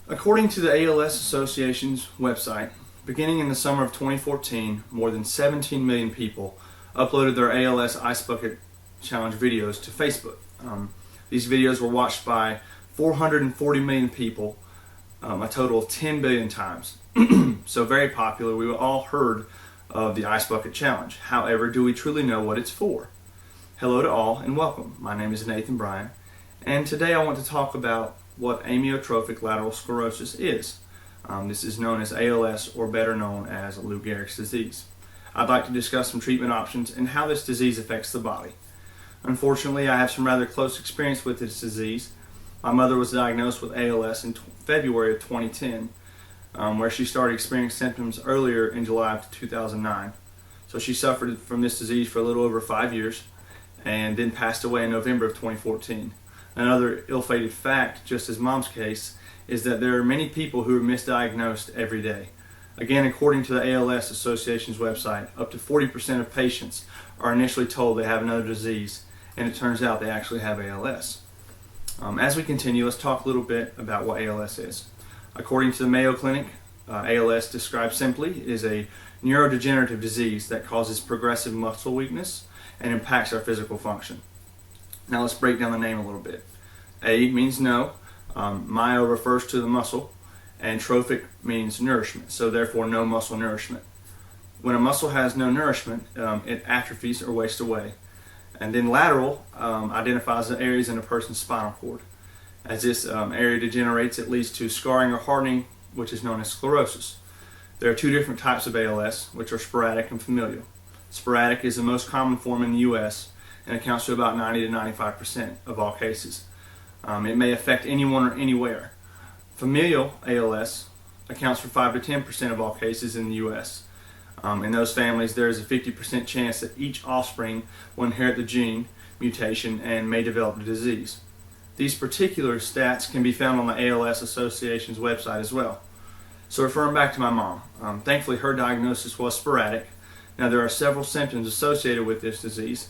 According to the ALS Association's website, beginning in the summer of 2014, more than 17 million people uploaded their ALS Ice Bucket Challenge videos to Facebook. These videos were watched by 440 million people, a total of 10 billion times. So very popular. We all heard of the Ice Bucket Challenge. However, do we truly know what it's for? Hello to all and welcome. My name is Nathan Bryan, and today I want to talk about what amyotrophic lateral sclerosis is. This is known as ALS, or better known as Lou Gehrig's disease. I'd like to discuss some treatment options and how this disease affects the body. Unfortunately, I have some rather close experience with this disease. My mother was diagnosed with ALS in February of 2010, where she started experiencing symptoms earlier in July of 2009. So she suffered from this disease for a little over 5 years and then passed away in November of 2014. Another ill-fated fact, just as Mom's case, is that there are many people who are misdiagnosed every day. Again, according to the ALS Association's website, up to 40% of patients are initially told they have another disease, and it turns out they actually have ALS. As we continue, let's talk a little bit about what ALS is. According to the Mayo Clinic, ALS, described simply, is a neurodegenerative disease that causes progressive muscle weakness and impacts our physical function. Now let's break down the name a little bit. A means no, myo refers to the muscle, and trophic means nourishment, so therefore no muscle nourishment. When a muscle has no nourishment, it atrophies or wastes away. And then lateral identifies the areas in a person's spinal cord. As this area degenerates, it leads to scarring or hardening, which is known as sclerosis. There are two different types of ALS, which are sporadic and familial. Sporadic is the most common form in the U.S. and accounts for about 90 to 95% of all cases. It may affect anyone or anywhere. Familial ALS accounts for 5 to 10% of all cases in the U.S. In those families, there is a 50% chance that each offspring will inherit the gene mutation and may develop the disease. These particular stats can be found on the ALS Association's website as well. So referring back to my mom, thankfully her diagnosis was sporadic. Now there are several symptoms associated with this disease.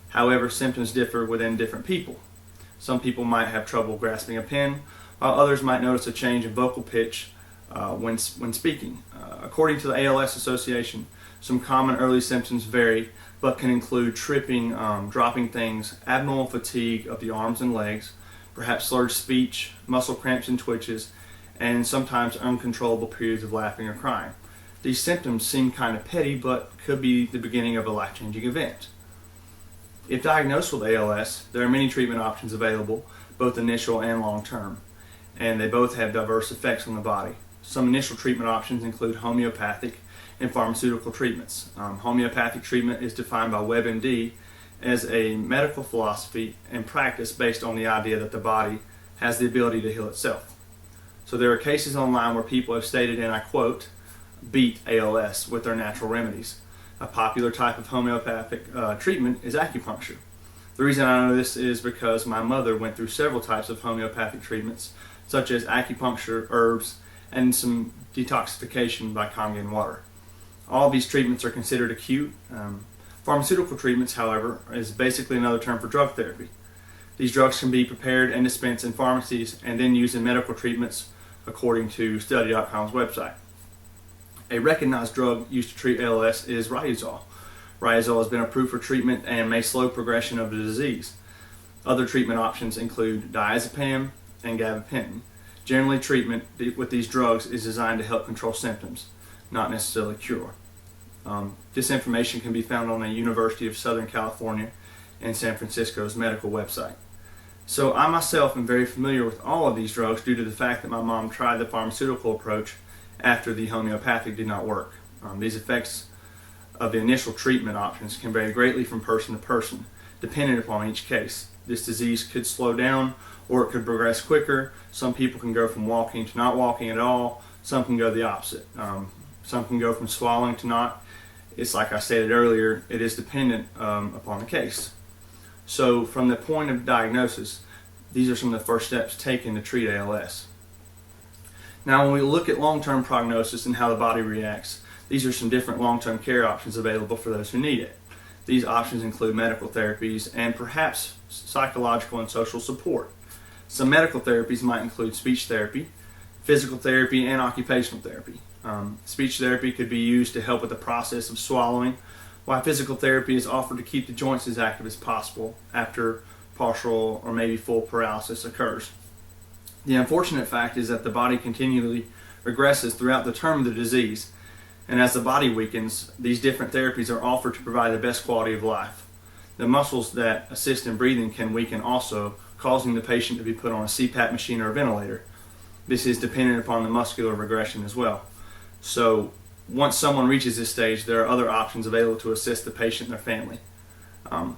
However, symptoms differ within different people. Some people might have trouble grasping a pen, while others might notice a change in vocal pitch when speaking. According to the ALS Association, some common early symptoms vary, but can include tripping, dropping things, abnormal fatigue of the arms and legs, perhaps slurred speech, muscle cramps and twitches, and sometimes uncontrollable periods of laughing or crying. These symptoms seem kind of petty, but could be the beginning of a life-changing event. If diagnosed with ALS, there are many treatment options available, both initial and long-term, and they both have diverse effects on the body. Some initial treatment options include homeopathic and pharmaceutical treatments. Homeopathic treatment is defined by WebMD as a medical philosophy and practice based on the idea that the body has the ability to heal itself. So there are cases online where people have stated, and I quote, "beat ALS with their natural remedies." A popular type of homeopathic treatment is acupuncture. The reason I know this is because my mother went through several types of homeopathic treatments, such as acupuncture, herbs, and some detoxification by Kangen water. All of these treatments are considered acute. Pharmaceutical treatments, however, is basically another term for drug therapy. These drugs can be prepared and dispensed in pharmacies and then used in medical treatments, according to Study.com's website. A recognized drug used to treat ALS is Riluzole. Riluzole has been approved for treatment and may slow progression of the disease. Other treatment options include diazepam and gabapentin. Generally, treatment with these drugs is designed to help control symptoms, not necessarily cure. This information can be found on the University of Southern California and San Francisco's medical website. So I myself am very familiar with all of these drugs due to the fact that my mom tried the pharmaceutical approach after the homeopathic did not work. These effects of the initial treatment options can vary greatly from person to person, depending upon each case. This disease could slow down or it could progress quicker. Some people can go from walking to not walking at all. Some can go the opposite. Some can go from swallowing to not. It's like I stated earlier, it is dependent upon the case. So from the point of diagnosis, these are some of the first steps taken to treat ALS. Now when we look at long-term prognosis and how the body reacts, these are some different long-term care options available for those who need it. These options include medical therapies and perhaps psychological and social support. Some medical therapies might include speech therapy, physical therapy, and occupational therapy. Speech therapy could be used to help with the process of swallowing, while physical therapy is offered to keep the joints as active as possible after partial or maybe full paralysis occurs. The unfortunate fact is that the body continually regresses throughout the term of the disease, and as the body weakens, these different therapies are offered to provide the best quality of life. The muscles that assist in breathing can weaken also, causing the patient to be put on a CPAP machine or a ventilator. This is dependent upon the muscular regression as well. So once someone reaches this stage, there are other options available to assist the patient and their family.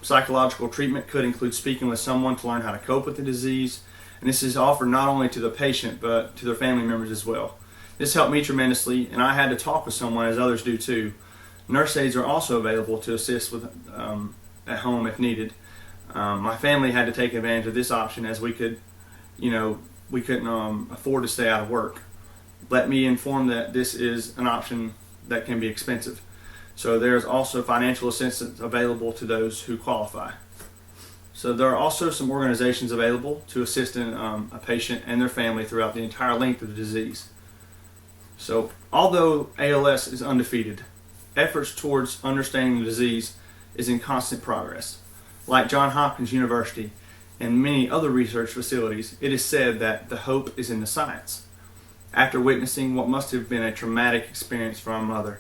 Psychological treatment could include speaking with someone to learn how to cope with the disease, and this is offered not only to the patient but to their family members as well. This helped me tremendously, and I had to talk with someone, as others do too. Nurse aides are also available to assist with at home if needed. My family had to take advantage of this option as we couldn't afford to stay out of work. Let me inform that this is an option that can be expensive. So there's also financial assistance available to those who qualify. So there are also some organizations available to assist in a patient and their family throughout the entire length of the disease. So although ALS is undefeated, efforts towards understanding the disease is in constant progress. Like Johns Hopkins University and many other research facilities, it is said that the hope is in the science. After witnessing what must have been a traumatic experience for my mother,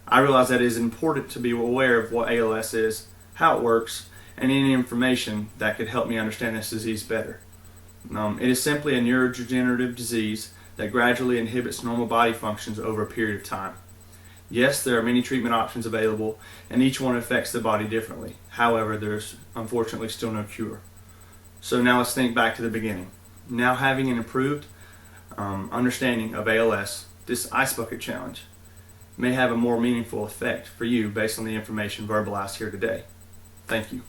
I realize that it is important to be aware of what ALS is, how it works, and any information that could help me understand this disease better. It is simply a neurodegenerative disease that gradually inhibits normal body functions over a period of time. Yes, there are many treatment options available, and each one affects the body differently. However, there's unfortunately still no cure. So now let's think back to the beginning. Now having an improved understanding of ALS, this Ice Bucket Challenge may have a more meaningful effect for you based on the information verbalized here today. Thank you.